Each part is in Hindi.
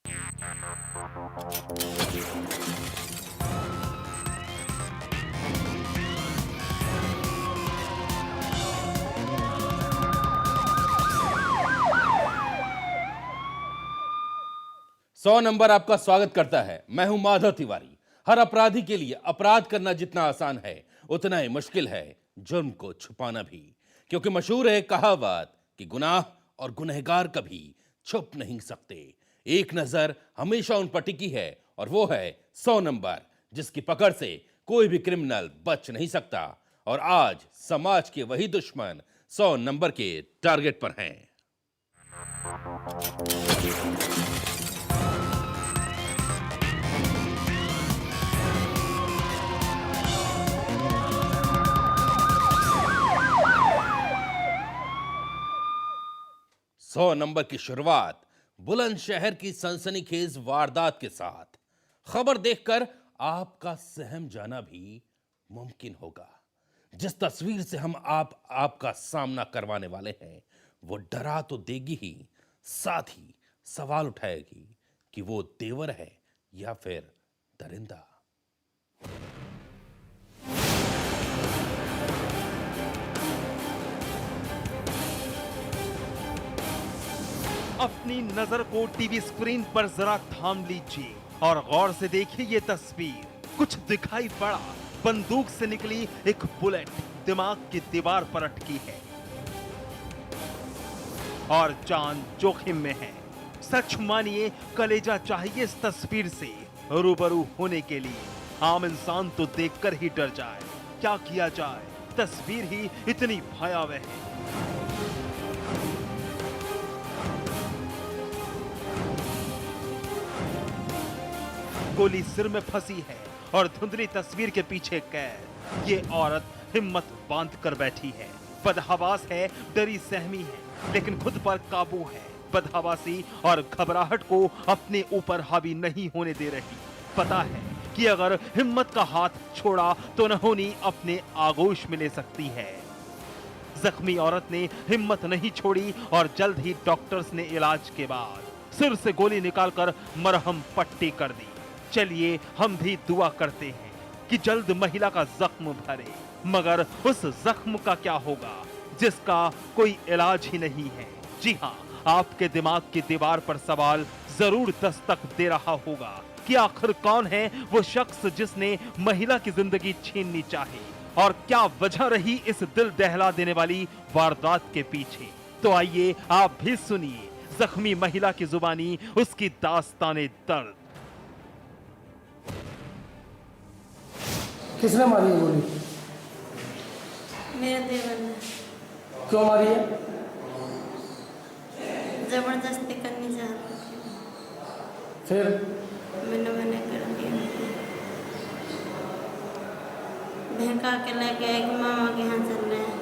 100 नंबर आपका स्वागत करता है। मैं हूं माधव तिवारी। हर अपराधी के लिए अपराध करना जितना आसान है उतना ही मुश्किल है जुर्म को छुपाना भी, क्योंकि मशहूर है कहावत कि गुनाह और गुनहगार कभी छुप नहीं सकते। एक नजर हमेशा उन पर टिकी है और वो है 100 नंबर, जिसकी पकड़ से कोई भी क्रिमिनल बच नहीं सकता। और आज समाज के वही दुश्मन 100 नंबर के टारगेट पर हैं। सौ नंबर की शुरुआत बुलंदशहर की सनसनीखेज वारदात के साथ। खबर देखकर आपका सहम जाना भी मुमकिन होगा। जिस तस्वीर से हम आपका सामना करवाने वाले हैं वो डरा तो देगी ही, साथ ही सवाल उठाएगी कि वो तेवर है या फिर दरिंदा। अपनी नजर को टीवी स्क्रीन पर जरा थाम लीजिए और गौर से देखिए ये तस्वीर। कुछ दिखाई पड़ा, बंदूक से निकली एक बुलेट दिमाग की दीवार पर अटकी है और जान जोखिम में है। सच मानिए, कलेजा चाहिए इस तस्वीर से रूबरू होने के लिए। आम इंसान तो देखकर ही डर जाए, क्या किया जाए, तस्वीर ही इतनी भयावह है। गोली सिर में फंसी है और धुंधली तस्वीर के पीछे कैद। ये औरत हिम्मत बांध कर बैठी है, बदहवास है, डरी सहमी है, लेकिन खुद पर काबू है। बदहवासी और घबराहट को अपने ऊपर हावी नहीं होने दे रही। पता है कि अगर हिम्मत का हाथ छोड़ा तो नहोनी अपने आगोश में ले सकती है। जख्मी औरत ने हिम्मत नहीं छोड़ी और जल्द ही डॉक्टर्स ने इलाज के बाद सिर से गोली निकालकर मरहम पट्टी कर दी। चलिए हम भी दुआ करते हैं कि जल्द महिला का जख्म भरे, मगर उस जख्म का क्या होगा जिसका कोई इलाज ही नहीं है। जी हाँ, आपके दिमाग की दीवार पर सवाल जरूर दस्तक दे रहा होगा कि आखिर कौन है वो शख्स जिसने महिला की जिंदगी छीननी चाही और क्या वजह रही इस दिल दहला देने वाली वारदात के पीछे। तो आइए आप भी सुनिए जख्मी महिला की जुबानी, उसकी दास्ताने दर्द। किसने मारी है गोली? मेरे देवर ने। क्यों मारी है? जबरदस्ती करनी चाह रही थी, फिर मैंने मना कर दिया। बहका के लेके आए कि मामा के यहाँ चल रहे हैं।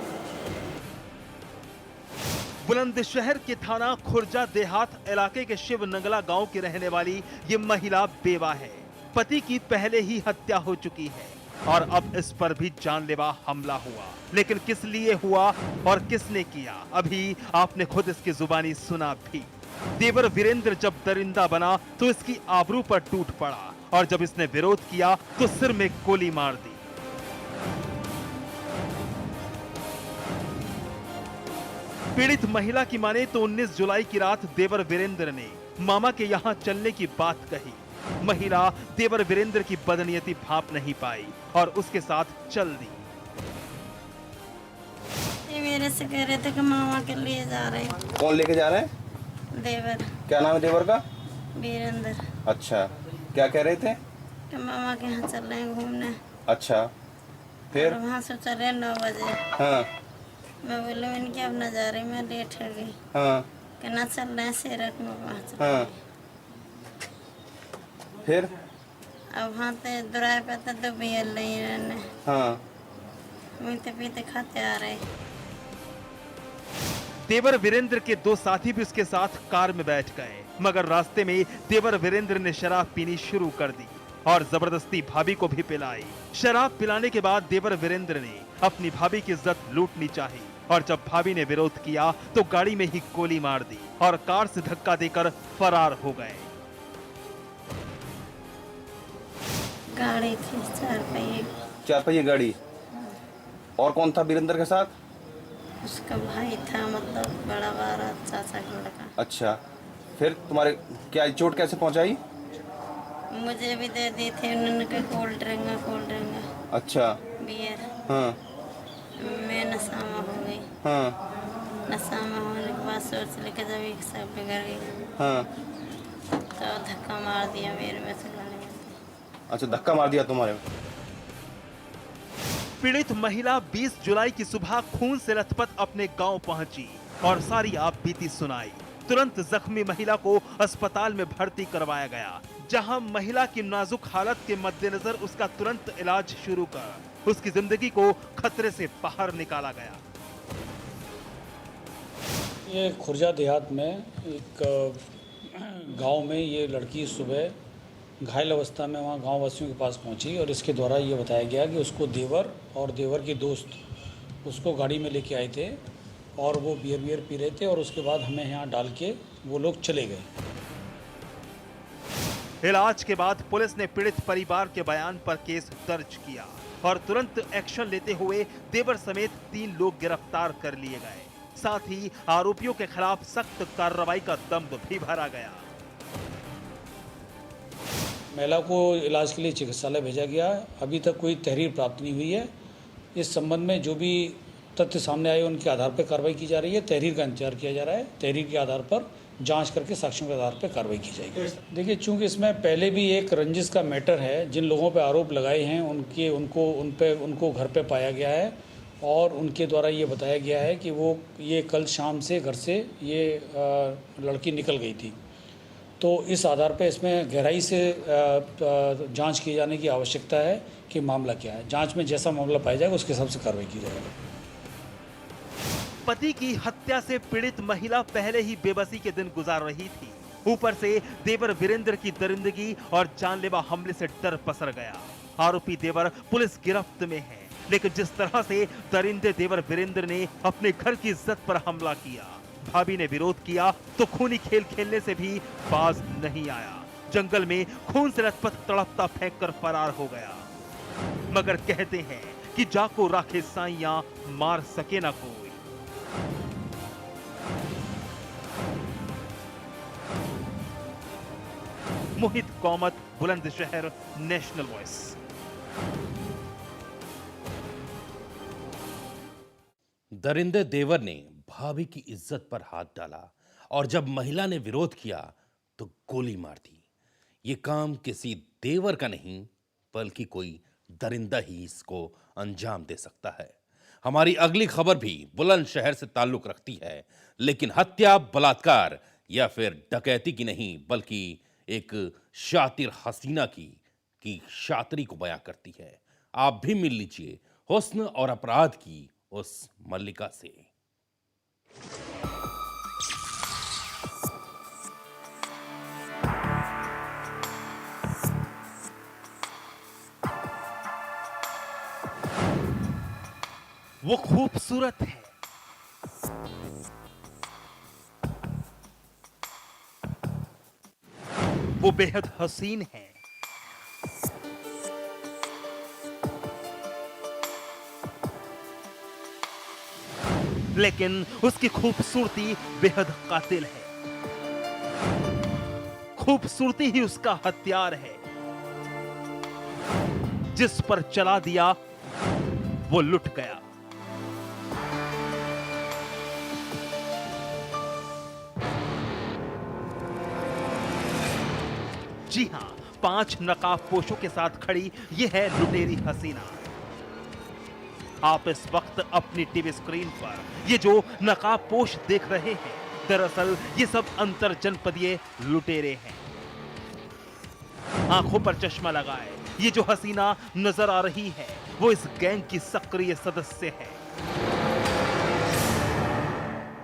बुलंदशहर के थाना खुर्जा देहात इलाके के शिव नंगला गांव की रहने वाली ये महिला बेवा है। पति की पहले ही हत्या हो चुकी है और अब इस पर भी जानलेवा हमला हुआ। लेकिन किस लिए हुआ और किसने किया, अभी आपने खुद इसकी जुबानी सुना भी। देवर वीरेंद्र जब दरिंदा बना तो इसकी आबरू पर टूट पड़ा और जब इसने विरोध किया तो सिर में गोली मार दी। पीड़ित महिला की माने तो 19 जुलाई की रात देवर वीरेंद्र ने मामा के यहाँ चलने की बात कही। महिला देवर वीरेंद्र की बदनीयती भांप नहीं पाई और उसके साथ चल दी। ये मेरे से कह रहे थे कि मामा के लिए जा रहे हैं। कौन लेके जा रहे हैं? देवर। क्या नाम है देवर का? वीरेंद्र। अच्छा, क्या कह रहे थे? कि मामा के यहाँ चल रहे हैं घूमने। अच्छा, फिर? और वहाँ से चले 9 बजे। हाँ मैं बोले मैंने क्या अब न जा रही, मैं लेट हो गई। हाँ कि ना चल रहे हैं सेरक में वहाँ चल। हाँ, फिर? अब वहाँ पे दुराए पे तो बियल नहीं रहने। हाँ, मीते पीते खाते आ रहे। देवर वीरेंद्र के 2 साथी भी उसके साथ कार में बैठ गए, मगर रास्ते में देवर वीरेंद्र ने शराब पीनी शुरू कर दी और जबरदस्ती भाभी को भी पिलाई। शराब पिलाने के बाद देवर वीरेंद्र ने अपनी भाभी की इज्जत लूटनी चाही और जब भाभी ने विरोध किया तो गाड़ी में ही गोली मार दी और कार से धक्का देकर फरार हो गए। गाड़ी थी 4 पहिए। 4 पहिए गाड़ी। और कौन था वीरेंद्र के साथ? उसका भाई था, मतलब बड़ा वाला चाचा का लड़का। अच्छा, फिर तुम्हारे क्या चोट कैसे पहुंचाई? मुझे भी दे दी थी उन्होंने के कोल्ड ड्रिंक अच्छा। बियर। हाँ मैं नशा में हो गई। हाँ नशा में होने के बाद सोच लेके जब एक सब बिगड़ गई हाँ। तो धक्का मार दिया मेरे में से गाने में। अच्छा, धक्का मार दिया तुम्हारे। पीड़ित महिला 20 जुलाई की सुबह खून से लथपथ अपने गांव पहुंची और सारी आप बीती सुनाई। तुरंत जख्मी महिला को अस्पताल में भर्ती करवाया गया, जहां महिला की नाजुक हालत के मद्देनजर उसका तुरंत इलाज शुरू कर उसकी जिंदगी को खतरे से बाहर निकाला गया। ये खुर्जा देहात में एक गांव में ये लड़की सुबह घायल अवस्था में वहाँ गांव वासियों के पास पहुंची और इसके द्वारा ये बताया गया कि उसको देवर और देवर के दोस्त उसको गाड़ी में लेके आए थे और वो बियर पी रहे थे और उसके बाद हमें यहाँ डाल के वो लोग चले गए। इलाज के बाद पुलिस ने पीड़ित परिवार के बयान पर केस दर्ज किया और तुरंत एक्शन लेते हुए देवर समेत 3 लोग गिरफ्तार कर लिए गए। साथ ही आरोपियों के खिलाफ सख्त कार्रवाई का दंभ भी भरा गया। महिला को इलाज के लिए चिकित्सालय भेजा गया। अभी तक कोई तहरीर प्राप्त नहीं हुई है। इस संबंध में जो भी तथ्य सामने आए उनके आधार पर कार्रवाई की जा रही है। तहरीर का इंतजार किया जा रहा है। तहरीर के आधार पर जांच करके साक्ष्यों के आधार पर कार्रवाई की जाएगी। देखिए, चूंकि इसमें पहले भी एक रंजिश का मैटर है, जिन लोगों पर आरोप लगाए हैं उनको घर पे पाया गया है और उनके द्वारा ये बताया गया है कि वो ये कल शाम से घर से ये लड़की निकल गई थी। तो इस आधार पर इसमें गहराई से जांच किए जाने की आवश्यकता है कि मामला क्या है। जांच में जैसा मामला पाया जाएगा उसके हिसाब से कार्रवाई की जाएगी। पति की हत्या से पीड़ित महिला पहले ही बेबसी के दिन गुजार रही थी। ऊपर से देवर वीरेंद्र की दरिंदगी और जानलेवा हमले से डर पसर गया। आरोपी देवर पुलिस गिरफ्त में है, लेकिन जिस तरह से दरिंदे देवर वीरेंद्र ने अपने घर की इज्जत पर हमला किया, भाभी ने विरोध किया तो खूनी खेल खेलने से भी बाज नहीं आया। जंगल में खून से लथपथ तड़पता फेंक कर फरार हो गया। मगर कहते हैं कि जाको राखे साइयां, मार सके ना कोई। मोहित कौमत, बुलंदशहर, नेशनल वॉइस। दरिंदे देवर ने भाभी की इज्जत पर हाथ डाला और जब महिला ने विरोध किया तो गोली मार दी। ये काम किसी देवर का नहीं बल्कि कोई दरिंदा ही इसको अंजाम दे सकता है। हमारी अगली खबर भी बुलंदशहर से ताल्लुक रखती है, लेकिन हत्या, बलात्कार या फिर डकैती की नहीं बल्कि एक शातिर हसीना की शातिरी को बयां करती है। आप भी मिल लीजिए हुस्न और अपराध की उस मल्लिका से। वो खूबसूरत है, वो बेहद हसीन है, लेकिन उसकी खूबसूरती बेहद कातिल है। खूबसूरती ही उसका हथियार है। जिस पर चला दिया वो लुट गया। जी हां, 5 नकाबपोशों के साथ खड़ी ये है लुटेरी हसीना। आप इस वक्त अपनी टीवी स्क्रीन पर ये जो नकाबपोश देख रहे हैं, दरअसल ये सब अंतर जनपदीय लुटेरे हैं। आंखों पर चश्मा लगाए ये जो हसीना नजर आ रही है वो इस गैंग की सक्रिय सदस्य है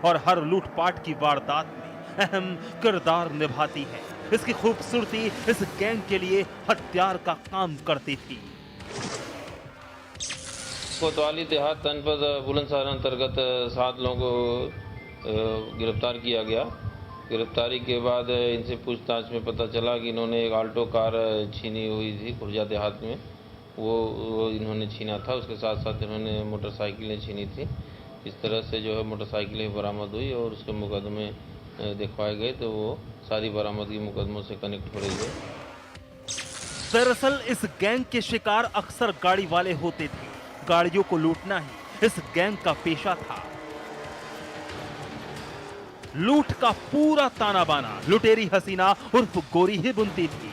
और हर लूटपाट की वारदात में अहम किरदार निभाती है। इसकी खूबसूरती इस गैंग के लिए हथियार का काम करती थी। कोतवाली देहात जनपद बुलंदशहर अंतर्गत 7 लोगों को गिरफ्तार किया गया। गिरफ्तारी के बाद इनसे पूछताछ में पता चला कि इन्होंने एक आल्टो कार छीनी हुई थी खुर्जा देहात में, वो इन्होंने छीना था। उसके साथ साथ इन्होंने मोटरसाइकिलें छीनी थी। इस तरह से जो है मोटरसाइकिलें बरामद हुई और उसके मुकदमे दिखवाए गए, तो वो सारी बरामदगी मुकदमों से कनेक्ट हो रही है। दरअसल इस गैंग के शिकार अक्सर गाड़ी वाले होते थे। गाड़ियों को लूटना ही इस गैंग का पेशा था। लूट का पूरा ताना बाना लुटेरी हसीना उर्फ गोरी ही बुनती थी।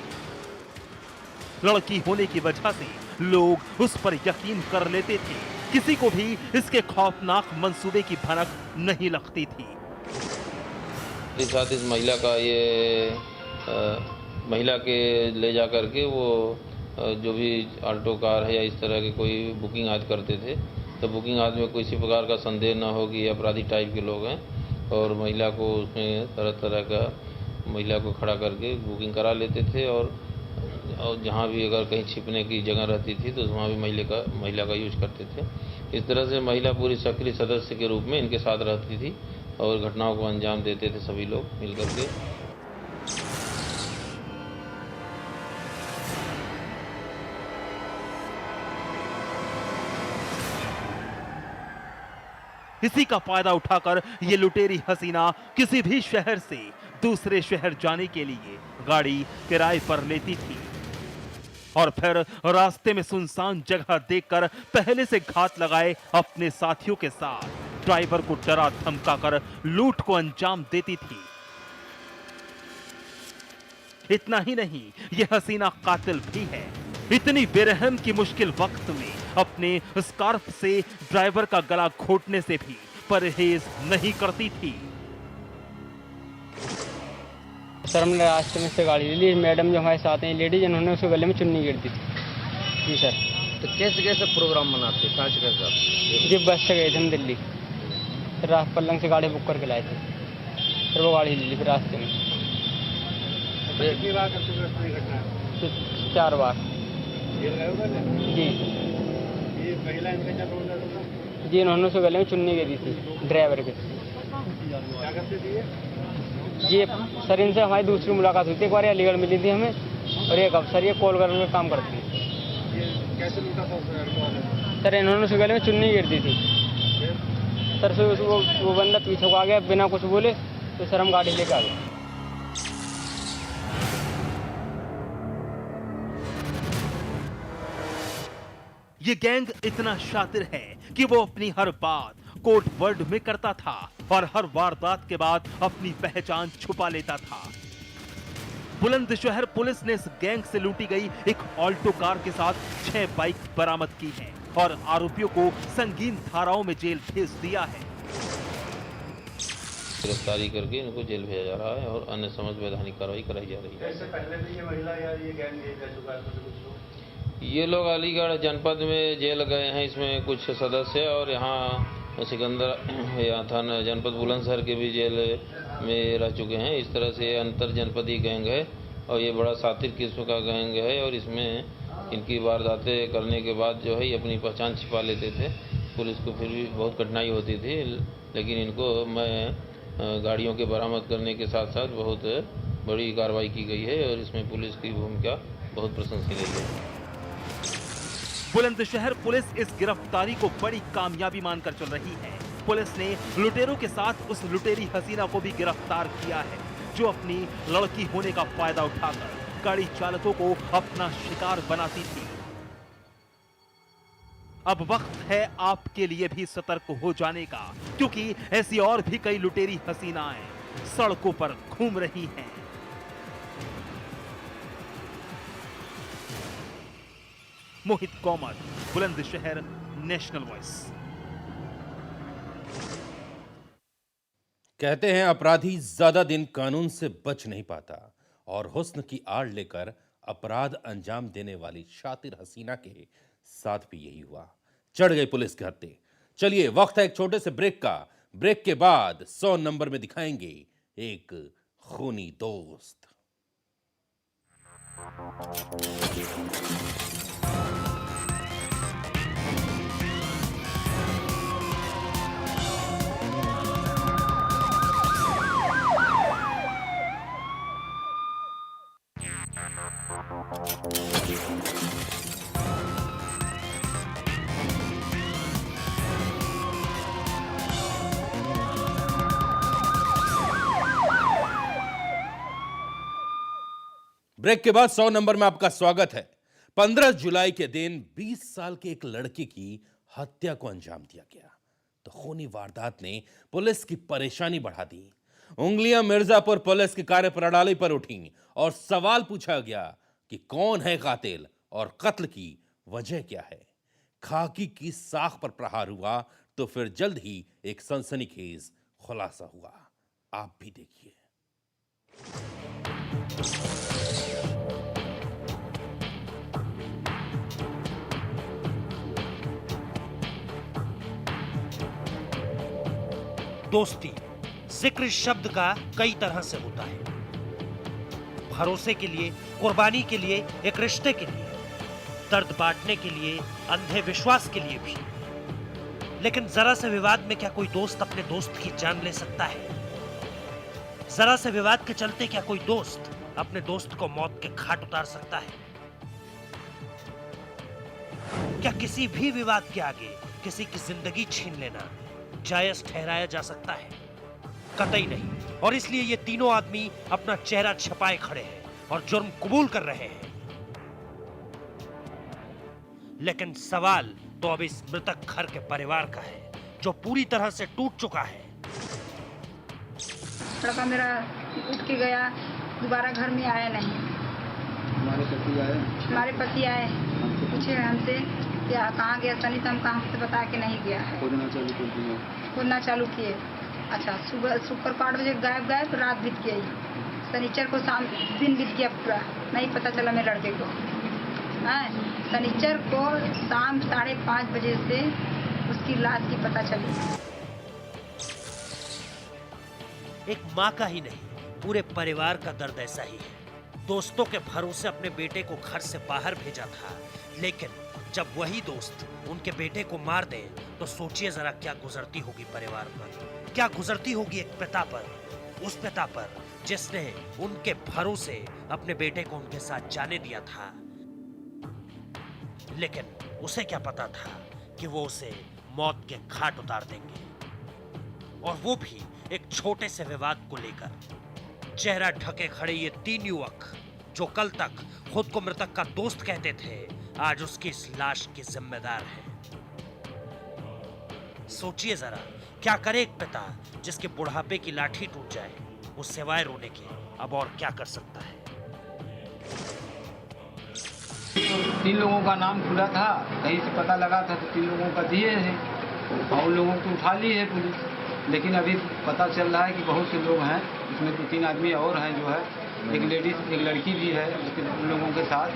लड़की होने की वजह से लोग उस पर यकीन कर लेते थे। किसी को भी इसके खौफनाक मंसूबे की भनक नहीं लगती थी। इस साथ इस महिला का महिला के ले जा करके वो जो भी आल्टो कार है या इस तरह के कोई बुकिंग आज करते थे, तो बुकिंग आज में किसी प्रकार का संदेह न हो कि अपराधी टाइप के लोग हैं, और महिला को उसमें तरह तरह का महिला को खड़ा करके बुकिंग करा लेते थे। और जहाँ भी अगर कहीं छिपने की जगह रहती थी तो वहाँ भी महिला का यूज करते थे। इस तरह से महिला पूरी सक्रिय सदस्य के रूप में इनके साथ रहती थी और घटनाओं को अंजाम देते थे सभी लोग मिलकर के। इसी का फायदा उठाकर ये लुटेरी हसीना किसी भी शहर से दूसरे शहर जाने के लिए गाड़ी किराए पर लेती थी और फिर रास्ते में सुनसान जगह देखकर पहले से घात लगाए अपने साथियों के साथ ड्राइवर को डरा धमकाकर लूट को अंजाम देती थी। इतना ही नहीं, यह हसीना कातिल भी है। इतनी बेरहम की मुश्किल वक्त में अपने स्कार्फ से ड्राइवर का गला घोटने से भी परहेज नहीं करती थी। सर हमने रास्ते में से गाड़ी ले ली। मैडम जो हमारे साथ हैं लेडीज, उन्होंने उसके गले में चुन्नी गिर दी थी। जी सर। तो कैसे कैसे प्रोग्राम मनाते कहाँ से कैसे? जी बस से गए थे हम दिल्ली, फिर पल्लंग से गाड़ी बुक करके लाए थे, फिर वो गाड़ी ले ली फिर रास्ते में। कितनी बार कर चुके हैं घटना? 4 बार। जी ये महिला इनका क्या रोल है? जी इन्होंने उसके गले में चुन्नी गिरी थी ड्राइवर के। क्या करते थे ये सर इनसे हमारी दूसरी मुलाकात हुई थी, एक बार अलीगढ़ मिली थी हमें, और एक अफसर ये कॉल करने में काम करते हैं। कैसे लूटा था सर इन्होंने उसके गले में चुन्नी गिर दी थी सर, से वो बंदा पीछे को आ गया बिना कुछ बोले, तो सर हम गाड़ी लेकर आ गए। ये गैंग इतना शातिर है कि वो अपनी हर बात कोड वर्ड में करता था और हर वारदात के बाद अपनी पहचान छुपा लेता था। बुलंदशहर पुलिस ने इस गैंग से लूटी गई एक ऑल्टो कार के साथ 6 बाइक बरामद की हैं और आरोपियों को संगीन धाराओं में जेल भेज दिया है। गिरफ्तारी करके इनको जेल भेजा जा रहा है और अन्य समझ वैधानिक कार्रवाई कराई जा रही है। इससे पहले भी ये महिला या ये गैंग रह चुका है? ये लोग अलीगढ़ जनपद में जेल गए हैं, इसमें कुछ सदस्य, और यहाँ सिकंदर यहाँ थाना जनपद बुलंदशहर के भी जेल में रह चुके हैं। इस तरह से अंतर जनपदीय गैंग है और ये बड़ा शातिर किस्म का गैंग है, और इसमें इनकी वारदातें करने के बाद जो है ये अपनी पहचान छिपा लेते थे। पुलिस को फिर भी बहुत कठिनाई होती थी, लेकिन इनको मैं गाड़ियों के बरामद करने के साथ साथ बहुत बड़ी कार्रवाई की गई है और इसमें पुलिस की भूमिका बहुत प्रशंसनीय रही है। बुलंदशहर पुलिस इस गिरफ्तारी को बड़ी कामयाबी मानकर चल रही है। पुलिस ने लुटेरों के साथ उस लुटेरी हसीना को भी गिरफ्तार किया है जो अपनी लड़की होने का फायदा उठाकर गाड़ी चालकों को अपना शिकार बनाती थी। अब वक्त है आपके लिए भी सतर्क हो जाने का, क्योंकि ऐसी और भी कई लुटेरी हसीनाएं सड़कों पर घूम रही हैं। मोहित कौमर, बुलंदशहर, नेशनल वॉइस। कहते हैं अपराधी ज्यादा दिन कानून से बच नहीं पाता, और हुस्न की आड़ लेकर अपराध अंजाम देने वाली शातिर हसीना के साथ भी यही हुआ। चढ़ गई पुलिस के हत्थे। चलिए वक्त है एक छोटे से ब्रेक का। ब्रेक के बाद 100 नंबर में दिखाएंगे एक खूनी दोस्त। ब्रेक के बाद 100 नंबर में आपका स्वागत है। 15 जुलाई के दिन 20 साल के एक लड़के की हत्या को अंजाम दिया गया तो खूनी वारदात ने पुलिस की परेशानी बढ़ा दी। उंगलियां मिर्जापुर पुलिस की कार्यप्रणाली पर उठी और सवाल पूछा गया कि कौन है कातिल और कत्ल की वजह क्या है। खाकी की साख पर प्रहार हुआ तो फिर जल्द ही एक सनसनीखेज खुलासा हुआ। आप भी देखिए। दोस्ती जिक्र शब्द का कई तरह से होता है। भरोसे के लिए, कुर्बानी के लिए, एक रिश्ते के लिए, दर्द बांटने के लिए, अंधे विश्वास के लिए भी। लेकिन जरा से विवाद में क्या कोई दोस्त अपने दोस्त की जान ले सकता है? जरा से विवाद के चलते क्या कोई दोस्त अपने दोस्त को मौत के घाट उतार सकता है? क्या किसी भी विवाद के आगे किसी की जिंदगी छीन लेना जायज ठहराया जा सकता है? कतई नहीं। और इसलिए ये तीनों आदमी अपना चेहरा छुपाए खड़े हैं और जुर्म कबूल कर रहे हैं। लेकिन सवाल तो अब इस मृतक घर के परिवार का है, जो पूरी तरह से टूट चुका है। लड़का मेरा उठ के गया, दोबारा घर में आया नहीं। हमारे पति आए, पूछे हमसे क्या कहाँ गया सनी, तो हम कहाँ से बता के नहीं गया है। खोदना चालू किए। अच्छा, सुपर 5 बजे गायब, रात बीत गई। शनिचर को शाम दिन बीत गया, पूरा नहीं पता चला मेरे लड़के को। शनिचर को शाम 5:30 बजे से उसकी लाश की पता चली। एक माँ का ही नहीं, पूरे परिवार का दर्द ऐसा ही है। दोस्तों के भरोसे अपने बेटे को घर से बाहर भेजा था, लेकिन जब वही दोस्त उनके बेटे को मार दे तो सोचिए जरा क्या गुजरती होगी परिवार पर, क्या गुजरती होगी एक पिता पर, उस पिता पर जिसने उनके भरोसे अपने बेटे को उनके साथ जाने दिया था। लेकिन उसे क्या पता था कि वो उसे मौत के घाट उतार देंगे, और वो भी एक छोटे से विवाद को लेकर। चेहरा ढके खड़े ये 3 युवक जो कल तक खुद को मृतक का दोस्त कहते थे, आज उसकी इस लाश के जिम्मेदार हैं। सोचिए जरा, क्या करे एक पिता जिसके बुढ़ापे की लाठी टूट जाए, वो सिवाय रोने के अब और क्या कर सकता है? 3 लोगों का नाम खुला था, कहीं से पता लगा था तो 3 लोगों का दिए हैं और उन लोगों को उठा ली है पुलिस। लेकिन अभी पता चल रहा है कि बहुत से लोग हैं, इसमें 2-3 आदमी और हैं, जो है एक लेडीज, एक लड़की भी है उसके उन लोगों के साथ।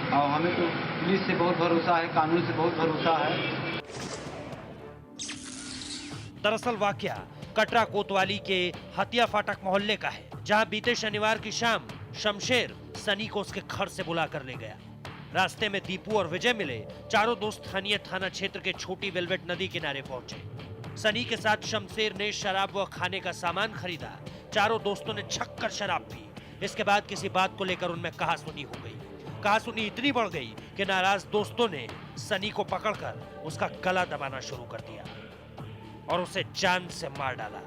और हमें तो पुलिस से बहुत भरोसा है, कानून से बहुत भरोसा है। दरअसल वाकया कटरा कोतवाली के हतिया फाटक मोहल्ले का है, जहां बीते शनिवार की शाम शमशेर सनी को उसके घर से बुला कर ले गया। रास्ते में दीपू और विजय मिले। चारों दोस्त स्थानीय थाना क्षेत्र के छोटी वेलवेट नदी किनारे पहुंचे। सनी के साथ शमशेर ने शराब व खाने का सामान खरीदा। चारों दोस्तों ने छक्कर शराब पी। इसके बाद किसी बात को लेकर उनमें कहासुनी हो गई। कहासुनी इतनी बढ़ गई कि नाराज दोस्तों ने सनी को पकड़कर उसका गला दबाना शुरू कर दिया और उसे जान से मार डाला।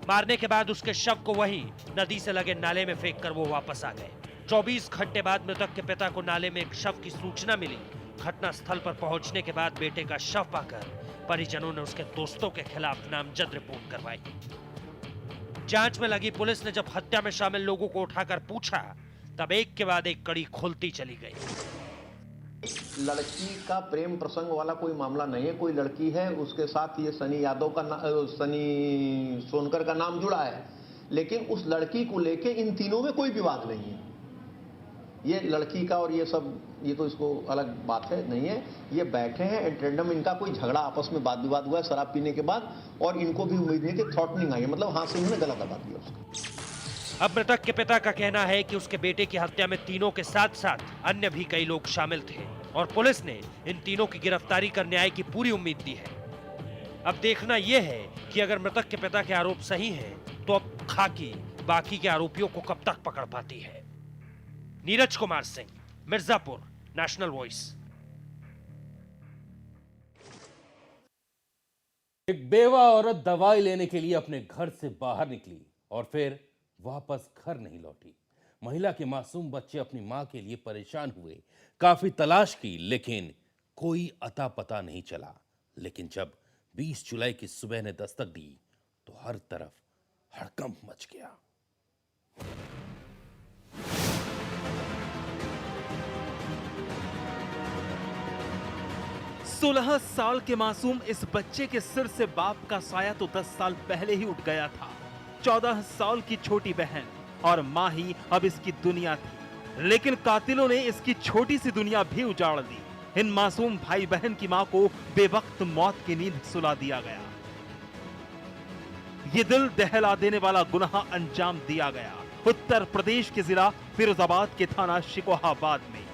मारने के बाद उसके शव को वहीं नदी से लगे नाले में फेंककर वो वापस आ गए। 24 घंटे बाद मृतक के पिता को नाले में एक शव की सूचना मिली। घटना स्थल पर पहुंचने के बाद बेटे का शव पाकर परिजनों ने उसके दोस्तों के खिलाफ नामजद रिपोर्ट करवाई। जांच में लगी पुलिस ने जब हत्या में शामिल लोगों को उठाकर पूछा, तब एक के बाद एक कड़ी खुलती चली गई। लड़की का प्रेम प्रसंग वाला कोई मामला नहीं है। कोई लड़की है, उसके साथ ये सनी यादव का सनी सोनकर का नाम जुड़ा है, लेकिन उस लड़की को लेके इन तीनों में कोई विवाद नहीं है। ये लड़की का और ये सब, ये तो इसको अलग बात है, नहीं है। ये बैठे हैं एंटेंडम, इनका कोई झगड़ा आपस में वाद विवाद हुआ है शराब पीने के बाद, और इनको भी उम्मीद है कि थ्रॉटनिंग आई है, मतलब हाथ से इन्होंने गला दबा दिया उसका। अब मृतक के पिता का कहना है कि उसके बेटे की हत्या में तीनों के साथ साथ अन्य भी कई लोग शामिल थे और पुलिस ने इन तीनों की गिरफ्तारी कर न्याय की पूरी उम्मीद दी है। अब देखना यह है कि अगर मृतक के पिता के आरोप सही हैं, तो अब खाकी बाकी के आरोपियों को कब तक पकड़ पाती है। Neeraj Kumar Singh, Mirzapur, national voice. एक बेवा औरत दवाई लेने के लिए अपने घर से बाहर निकली और फिर वापस घर नहीं लौटी। महिला के मासूम बच्चे अपनी मां के लिए परेशान हुए, काफी तलाश की, लेकिन कोई अता पता नहीं चला। लेकिन जब 20 जुलाई की सुबह ने दस्तक दी तो हर तरफ हड़कंप मच गया। 16 साल के मासूम इस बच्चे के सिर से बाप का साया तो 10 साल पहले ही उठ गया था। 14 साल की छोटी बहन और मां ही अब इसकी दुनिया थी, लेकिन कातिलों ने इसकी छोटी सी दुनिया भी उजाड़ दी। इन मासूम भाई बहन की मां को बेवक्त मौत की नींद सुला दिया गया। ये दिल दहला देने वाला गुनाह अंजाम दिया गया उत्तर प्रदेश के जिला फिरोजाबाद के थाना शिकोहाबाद में,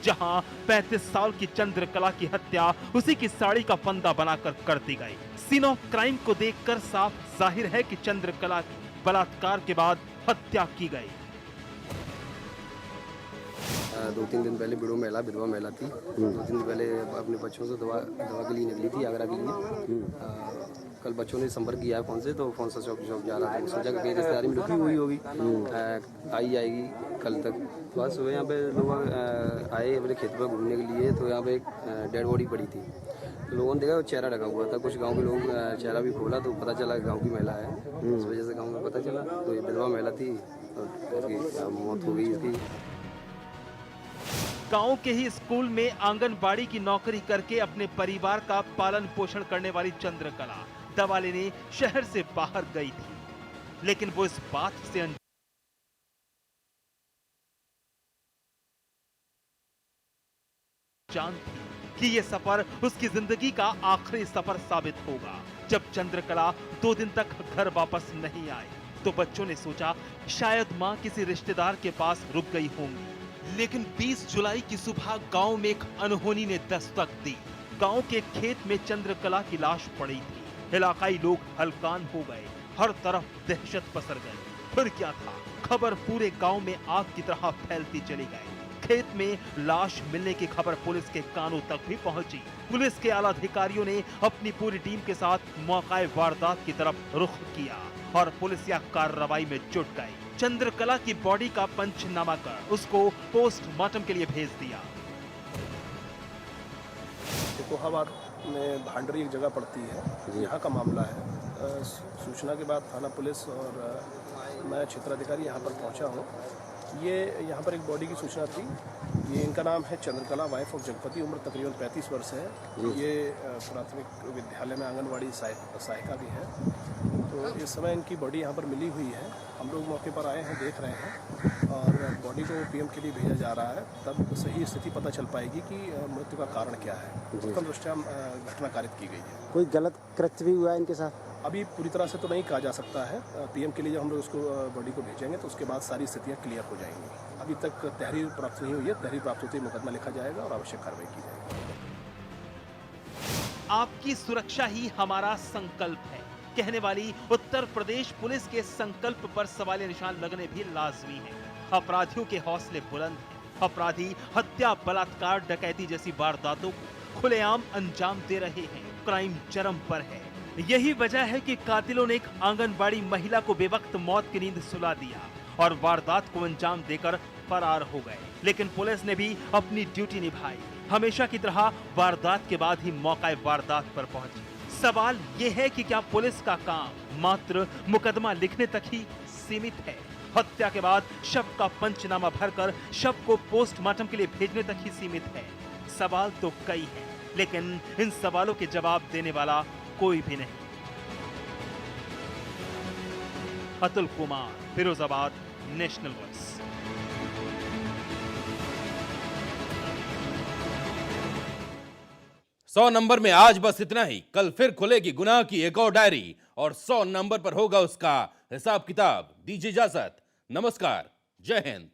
जहां 35 साल की चंद्रकला की हत्या उसी की साड़ी का फंदा बनाकर कर दी गई। सीन ऑफ क्राइम को देखकर साफ जाहिर है कि चंद्रकला की बलात्कार के बाद हत्या की गई। 2-3 दिन पहले विधवा महिला थी। 2-3 दिन पहले अपने बच्चों से दवा के लिए निकली थी आगरा के लिए। कल बच्चों ने संपर्क किया है फोन से, तो फोन से शॉप जा रहा था। सोचा कि रिश्तेदारी में रुकी हुई होगी, आई जाएगी कल तक। तो आज सुबह यहाँ पे लोग आए अपने खेत पर घूमने के लिए, तो यहाँ पे एक डेड बॉडी पड़ी थी। तो लोगों ने देखा वो चेहरा ढका हुआ था। कुछ गांव के लोग चेहरा भी खोला तो पता चला गांव की महिला है। इस वजह से गांव में पता चला तो ये विधवा महिला थी और इसकी मौत हो गई इसकी। गांव के ही स्कूल में आंगनबाड़ी की नौकरी करके अपने परिवार का पालन पोषण करने वाली चंद्रकला दवा लेने शहर से बाहर गई थी, लेकिन वो इस बात से अनजान थी कि ये सफर उसकी जिंदगी का आखिरी सफर साबित होगा। जब चंद्रकला 2 दिन तक घर वापस नहीं आए तो बच्चों ने सोचा शायद मां किसी रिश्तेदार के पास रुक गई होंगी, लेकिन 20 जुलाई की सुबह गांव में एक अनहोनी ने दस्तक दी। गांव के खेत में चंद्रकला की लाश पड़ी थी। इलाकाई लोग हलकान हो गए, हर तरफ दहशत पसर गई। फिर क्या था, खबर पूरे गांव में आग की तरह फैलती चली गई। खेत में लाश मिलने की खबर पुलिस के कानों तक भी पहुंची। पुलिस के आला अधिकारियों ने अपनी पूरी टीम के साथ मौके वारदात की तरफ रुख किया और पुलिसिया कार्रवाई में जुट गई। चंद्रकला की बॉडी का पंचनामा कर उसको पोस्टमार्टम के लिए भेज दिया। शिकोहाबाद में भांडरी एक जगह पड़ती है, यहाँ का मामला है। सूचना के बाद थाना पुलिस और मैं क्षेत्राधिकारी यहाँ पर पहुँचा हूँ। ये यहाँ पर एक बॉडी की सूचना थी। ये इनका नाम है चंद्रकला, वाइफ ऑफ जगपति, उम्र तकरीबन 35 वर्ष है। ये प्राथमिक विद्यालय में आंगनवाड़ी सहायिका भी है। तो इस समय इनकी बॉडी यहाँ पर मिली हुई है। हम लोग मौके पर आए हैं, देख रहे हैं और बॉडी को पीएम के लिए भेजा जा रहा है। तब सही स्थिति पता चल पाएगी कि मृत्यु का कारण क्या है। प्रथम दृष्टया घटना कारित की गई है। कोई गलत कृत्य भी हुआ है इनके साथ? अभी पूरी तरह से तो नहीं कहा जा सकता है। पीएम के लिए जब हम लोग उसको बॉडी को भेजेंगे तो उसके बाद सारी स्थितियाँ क्लियर हो जाएंगी। अभी तक तहरीर प्राप्त नहीं हुई है। तहरीर प्राप्त होते ही मुकदमा लिखा जाएगा और आवश्यक कार्रवाई की जाएगी। आपकी सुरक्षा ही हमारा संकल्प है कहने वाली उत्तर प्रदेश पुलिस के संकल्प पर सवालिया निशान लगने भी लाजमी है। अपराधियों के हौसले बुलंद हैं। अपराधी हत्या, बलात्कार, डकैती जैसी वारदातों को खुलेआम अंजाम दे रहे हैं। क्राइम चरम पर है। यही वजह है कि कातिलों ने एक आंगनबाड़ी महिला को बेवक्त मौत की नींद सुला दिया और वारदात को अंजाम देकर फरार हो गए। लेकिन पुलिस ने भी अपनी ड्यूटी निभाई। हमेशा की तरह वारदात के बाद ही मौका वारदात पर पहुंची। सवाल ये है कि क्या पुलिस का काम मात्र मुकदमा लिखने तक ही सीमित है? हत्या के बाद शव का पंचनामा भरकर शव को पोस्टमार्टम के लिए भेजने तक ही सीमित है? सवाल तो कई हैं, लेकिन इन सवालों के जवाब देने वाला कोई भी नहीं। Atul Kumar, Firozabad, national voice. सौ नंबर में आज बस इतना ही। कल फिर खुलेगी गुनाह की एक और डायरी और 100 नंबर पर होगा उसका हिसाब किताब। दीजिए इजाजत। नमस्कार, जय हिंद।